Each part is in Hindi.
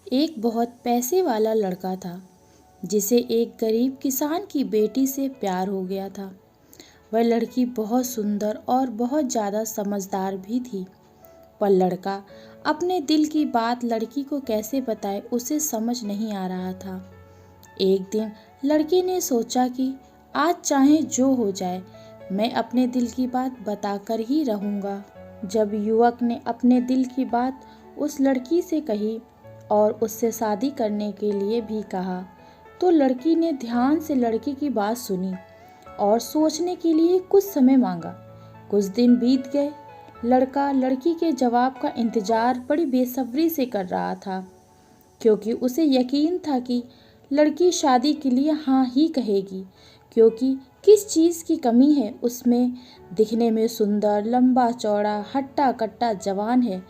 एक बहुत पैसे वाला लड़का था जिसे एक गरीब किसान की बेटी से प्यार हो गया था। वह लड़की बहुत सुंदर और बहुत ज़्यादा समझदार भी थी, पर लड़का अपने दिल की बात लड़की को कैसे बताए उसे समझ नहीं आ रहा था। एक दिन लड़के ने सोचा कि आज चाहे जो हो जाए मैं अपने दिल की बात बताकर ही रहूँगा। जब युवक ने अपने दिल की बात उस लड़की से कही और उससे शादी करने के लिए भी कहा, तो लड़की ने ध्यान से लड़के की बात सुनी और सोचने के लिए कुछ समय मांगा। कुछ दिन बीत गए। लड़का लड़की के जवाब का इंतजार बड़ी बेसब्री से कर रहा था, क्योंकि उसे यकीन था कि लड़की शादी के लिए हाँ ही कहेगी, क्योंकि किस चीज़ की कमी है उसमें। दिखने में सुंदर, लंबा चौड़ा, हट्टा कट्टा जवान है,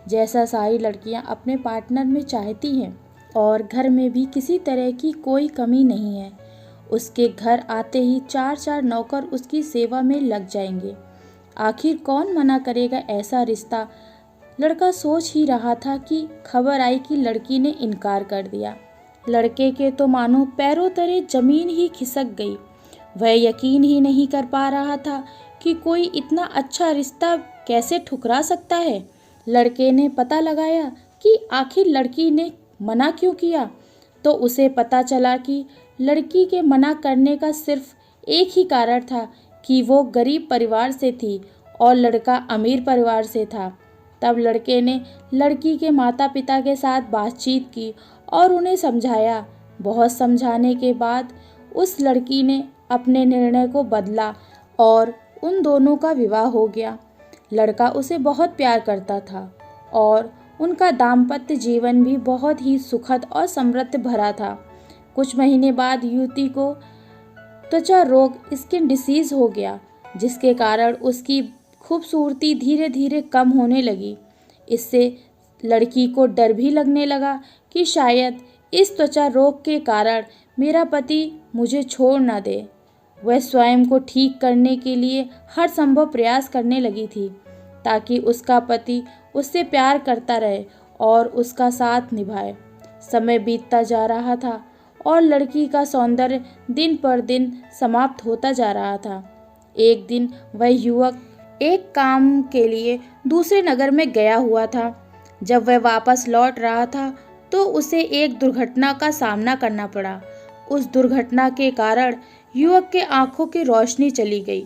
जैसा सारी लड़कियां अपने पार्टनर में चाहती हैं, और घर में भी किसी तरह की कोई कमी नहीं है। उसके घर आते ही 4-4 नौकर उसकी सेवा में लग जाएंगे। आखिर कौन मना करेगा ऐसा रिश्ता। लड़का सोच ही रहा था कि खबर आई कि लड़की ने इनकार कर दिया। लड़के के तो मानो पैरों तले जमीन ही खिसक गई। वह यकीन ही नहीं कर पा रहा था कि कोई इतना अच्छा रिश्ता कैसे ठुकरा सकता है। लड़के ने पता लगाया कि आखिर लड़की ने मना क्यों किया, तो उसे पता चला कि लड़की के मना करने का सिर्फ एक ही कारण था कि वो गरीब परिवार से थी और लड़का अमीर परिवार से था। तब लड़के ने लड़की के माता पिता के साथ बातचीत की और उन्हें समझाया। बहुत समझाने के बाद उस लड़की ने अपने निर्णय को बदला और उन दोनों का विवाह हो गया। लड़का उसे बहुत प्यार करता था और उनका दाम्पत्य जीवन भी बहुत ही सुखद और समृद्ध भरा था। कुछ महीने बाद युवती को त्वचा रोग स्किन डिसीज हो गया, जिसके कारण उसकी खूबसूरती धीरे धीरे कम होने लगी। इससे लड़की को डर भी लगने लगा कि शायद इस त्वचा रोग के कारण मेरा पति मुझे छोड़ न दे। वह स्वयं को ठीक करने के लिए हर संभव प्रयास करने लगी थी, ताकि उसका पति उससे प्यार करता रहे और उसका साथ निभाए। समय बीतता जा रहा था और लड़की का सौंदर्य दिन पर दिन समाप्त होता जा रहा था। एक दिन वह युवक एक काम के लिए दूसरे नगर में गया हुआ था। जब वह वापस लौट रहा था तो उसे एक दुर्घटना का सामना करना पड़ा। उस दुर्घटना के कारण युवक के आंखों की रोशनी चली गई।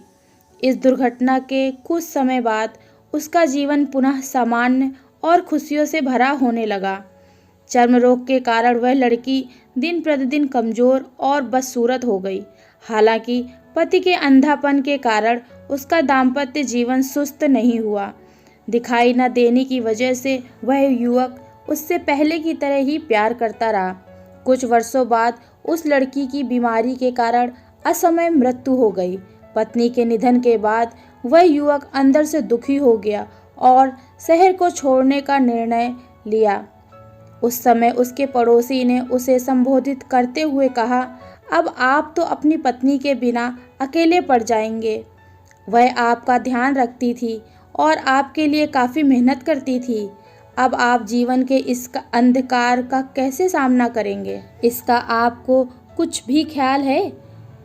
इस दुर्घटना के कुछ समय बाद उसका जीवन पुनः सामान्य और खुशियों से भरा होने लगा। चर्म रोग के कारण वह लड़की दिन प्रतिदिन कमजोर और बदसूरत हो गई। हालांकि पति के अंधापन के कारण उसका दाम्पत्य जीवन सुस्त नहीं हुआ। दिखाई न देने की वजह से वह युवक उससे पहले की तरह ही प्यार करता रहा। कुछ वर्षों बाद उस लड़की की बीमारी के कारण असमय मृत्यु हो गई। पत्नी के निधन के बाद वह युवक अंदर से दुखी हो गया और शहर को छोड़ने का निर्णय लिया। उस समय उसके पड़ोसी ने उसे संबोधित करते हुए कहा, अब आप तो अपनी पत्नी के बिना अकेले पड़ जाएंगे। वह आपका ध्यान रखती थी और आपके लिए काफ़ी मेहनत करती थी। अब आप जीवन के इस अंधकार का कैसे सामना करेंगे? इसका आपको कुछ भी ख्याल है?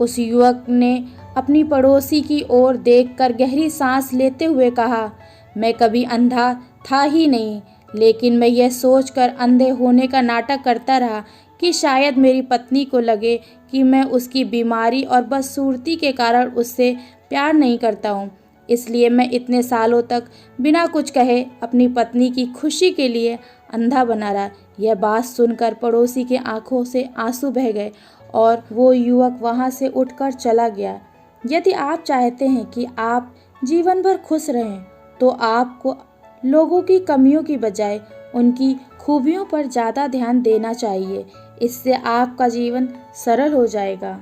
उस युवक ने अपनी पड़ोसी की ओर देखकर गहरी सांस लेते हुए कहा, मैं कभी अंधा था ही नहीं, लेकिन मैं यह सोचकर अंधे होने का नाटक करता रहा कि शायद मेरी पत्नी को लगे कि मैं उसकी बीमारी और बदसूरती के कारण उससे प्यार नहीं करता हूँ। इसलिए मैं इतने सालों तक बिना कुछ कहे अपनी पत्नी की खुशी के लिए अंधा बना रहा। यह बात सुनकर पड़ोसी के आंखों से आंसू बह गए और वो युवक वहाँ से उठकर चला गया। यदि आप चाहते हैं कि आप जीवन भर खुश रहें, तो आपको लोगों की कमियों की बजाय उनकी खूबियों पर ज़्यादा ध्यान देना चाहिए। इससे आपका जीवन सरल हो जाएगा।